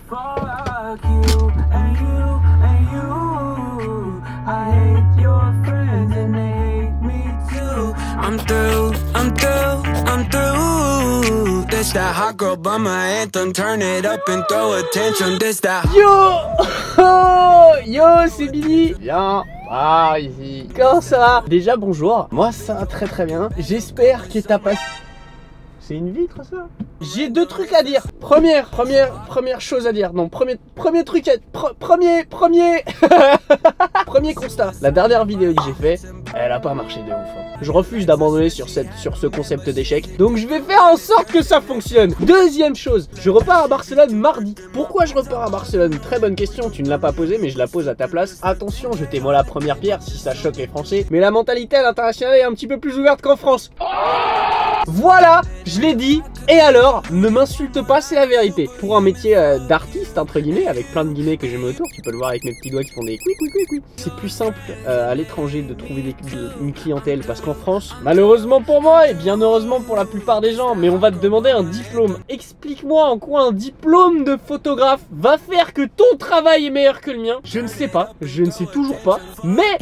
Fuck you and you and you. I hate your friends and they hate me too. I'm through, I'm through, I'm through. This that hot girl by my anthem. Turn it up and throw attention. This that. Yo, yo, c'est Billy. Bien. Ah, ici. Comment ça va? Déjà, bonjour. Moi, ça va très très bien. J'espère que t'as passé. C'est une vitre, ça? J'ai deux trucs à dire. Première chose à dire. Non, premier truc à... Premier constat. La dernière vidéo que j'ai fait, elle a pas marché de ouf. Hein. Je refuse d'abandonner sur ce concept d'échec. Donc je vais faire en sorte que ça fonctionne. Deuxième chose, je repars à Barcelone mardi. Pourquoi je repars à Barcelone? Très bonne question, tu ne l'as pas posée, mais je la pose à ta place. Attention, jetez-moi la première pierre si ça choque les Français. Mais la mentalité à l'international est un petit peu plus ouverte qu'en France. Voilà, je l'ai dit. Et alors, ne m'insulte pas, c'est la vérité. Pour un métier d'artiste, entre guillemets, avec plein de guillemets que j'ai mis autour, tu peux le voir avec mes petits doigts qui font des couic. C'est plus simple à l'étranger de trouver une clientèle, parce qu'en France, malheureusement pour moi et bien heureusement pour la plupart des gens, mais on va te demander un diplôme. Explique-moi en quoi un diplôme de photographe va faire que ton travail est meilleur que le mien. Je ne sais pas, je ne sais toujours pas, mais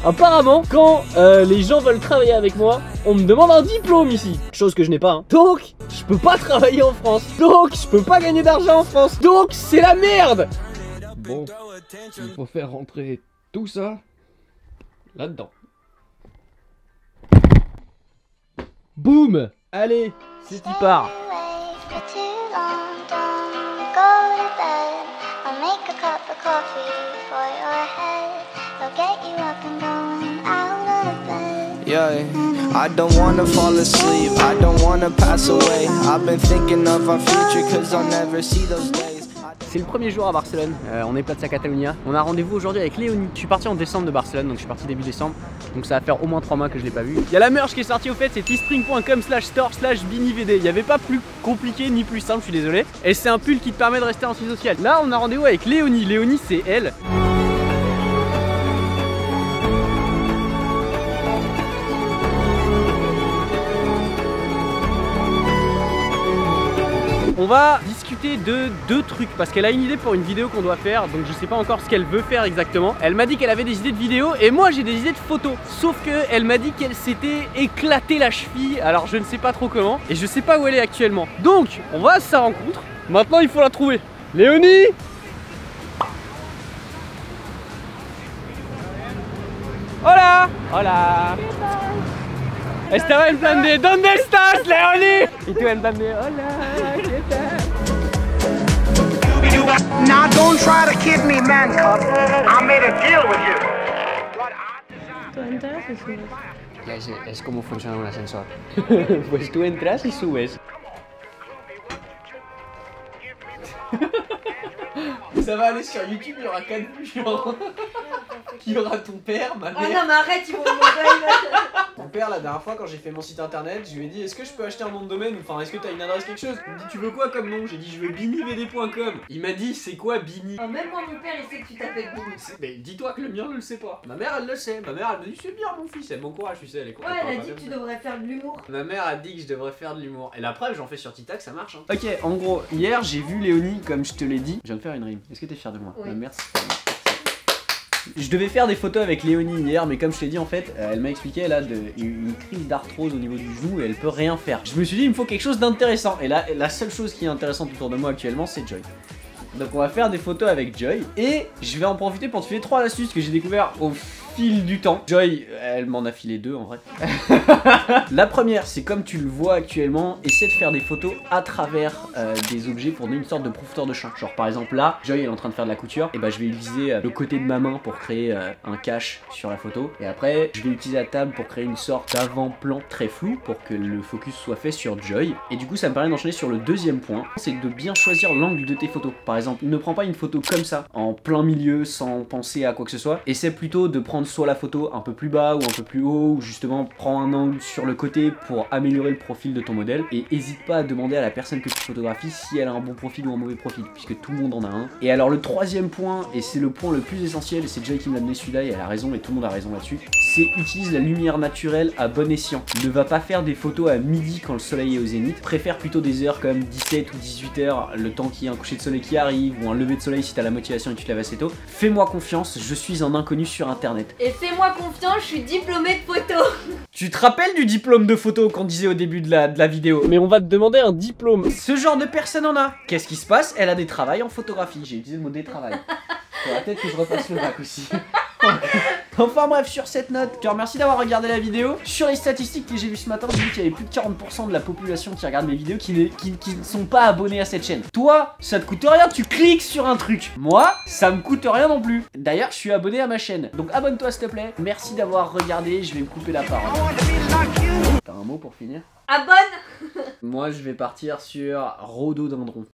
apparemment, quand les gens veulent travailler avec moi, on me demande un diplôme ici. Chose que je n'ai pas. Hein. Donc, je peux pas travailler en France. Donc, je peux pas gagner d'argent en France. Donc, c'est la merde. Bon, il faut faire rentrer tout ça là-dedans. Boum. Allez, c'est y part. Yeah, I don't wanna fall asleep, I don't wanna pass away. I've been thinking of our future cause I'll never see those days. C'est le premier jour à Barcelone, on est Plaza Catalunya. On a rendez-vous aujourd'hui avec Léonie. Je suis parti en décembre de Barcelone, donc je suis parti début décembre. Donc ça va faire au moins 3 mois que je l'ai pas vu. Il y a la merch qui est sortie au fait, c'est teespring.com/store/binivd. Il n'y avait pas plus compliqué ni plus simple, je suis désolé. Et c'est un pull qui te permet de rester antisocial. Là on a rendez-vous avec Léonie. Léonie c'est elle. On va discuter de 2 trucs parce qu'elle a une idée pour une vidéo qu'on doit faire, donc je sais pas encore ce qu'elle veut faire exactement. Elle m'a dit qu'elle avait des idées de vidéos et moi j'ai des idées de photos. Sauf que elle m'a dit qu'elle s'était éclatée la cheville, alors je ne sais pas trop comment et je sais pas où elle est actuellement. Donc on va à sa rencontre. Maintenant il faut la trouver. Léonie! Hola! Hola! Estaba en plan de ¿Dónde estás, Léonie? Y tú en plan de hola, ¿qué tal? Now don't try to kid me, man, cub. I made a deal with you. ¿Tú entras y subes? Es como funciona un ascensor. Pues tú entras y subes. Ça va aller sur YouTube, il y aura 4 vues, genre. Il y aura ton père, ma mère. Oh non mais arrête, ils vont me Mon père, la dernière fois quand j'ai fait mon site internet, je lui ai dit est-ce que je peux acheter un nom de domaine, enfin est-ce que t'as une adresse, quelque chose. Il me dit tu veux quoi comme nom? J'ai dit je veux binivd.com. Il m'a dit c'est quoi Bini? Oh, même moi mon père il sait que tu t'appelles Bini. Mais dis-toi que le mien ne le sait pas. Ma mère elle le sait, ma mère elle me dit c'est bien mon fils, elle m'encourage, tu sais, elle est contente. Ouais, elle a dit que tu devrais faire de l'humour. Ma mère a dit que je devrais faire de l'humour. Et la preuve j'en fais sur TikTok, ça marche hein. Ok, en gros, hier j'ai vu Léonie comme je te l'ai dit. Je viens de faire une rime, est-ce que t'es fier de moi? Oui. Merci. Je devais faire des photos avec Léonie hier, mais comme je t'ai dit en fait, elle m'a expliqué elle a une crise d'arthrose au niveau du genou et elle peut rien faire. Je me suis dit il me faut quelque chose d'intéressant et là la seule chose qui est intéressante autour de moi actuellement c'est Joy. Donc on va faire des photos avec Joy et je vais en profiter pour te filer 3 astuces que j'ai découvert au fil du temps. Joy, elle m'en a filé 2 en vrai. La première, c'est comme tu le vois actuellement, essaie de faire des photos à travers des objets pour donner une sorte de profondeur de champ. Genre par exemple là, Joy elle est en train de faire de la couture, et bah je vais utiliser le côté de ma main pour créer un cache sur la photo. Et après, je vais utiliser la table pour créer une sorte d'avant-plan très flou pour que le focus soit fait sur Joy. Et du coup, ça me permet d'enchaîner sur le deuxième point, c'est de bien choisir l'angle de tes photos. Par exemple, ne prends pas une photo comme ça, en plein milieu, sans penser à quoi que ce soit. Essaie plutôt de prendre soit la photo un peu plus bas ou un peu plus haut, ou justement prends un angle sur le côté pour améliorer le profil de ton modèle. Et hésite pas à demander à la personne que tu photographies si elle a un bon profil ou un mauvais profil, puisque tout le monde en a un. Et alors le troisième point, et c'est le point le plus essentiel, et c'est Joy qui me l'a donné celui-là et elle a raison et tout le monde a raison là-dessus, c'est utilise la lumière naturelle à bon escient. Ne va pas faire des photos à midi quand le soleil est au zénith. Préfère plutôt des heures comme 17 ou 18 heures, le temps qu'il y ait un coucher de soleil qui arrive ou un lever de soleil si t'as la motivation et que tu te lèves assez tôt. Fais-moi confiance, je suis un inconnu sur internet. Et fais-moi confiance, je suis diplômée de photo. Tu te rappelles du diplôme de photo qu'on disait au début de la vidéo? Mais on va te demander un diplôme. Ce genre de personne en a. Qu'est-ce qui se passe? Elle a des travails en photographie. J'ai utilisé le mot des travails. Faudra peut-être que je repasse le bac aussi. Enfin bref, sur cette note, je te remercie d'avoir regardé la vidéo. Sur les statistiques que j'ai vues ce matin, j'ai vu qu'il y avait plus de 40% de la population qui regarde mes vidéos qui ne sont pas abonnés à cette chaîne. Toi, ça te coûte rien, tu cliques sur un truc. Moi, ça me coûte rien non plus. D'ailleurs, je suis abonné à ma chaîne. Donc abonne-toi s'il te plaît. Merci d'avoir regardé, je vais me couper la parole. T'as un mot pour finir? Abonne. Moi, je vais partir sur rhododendron.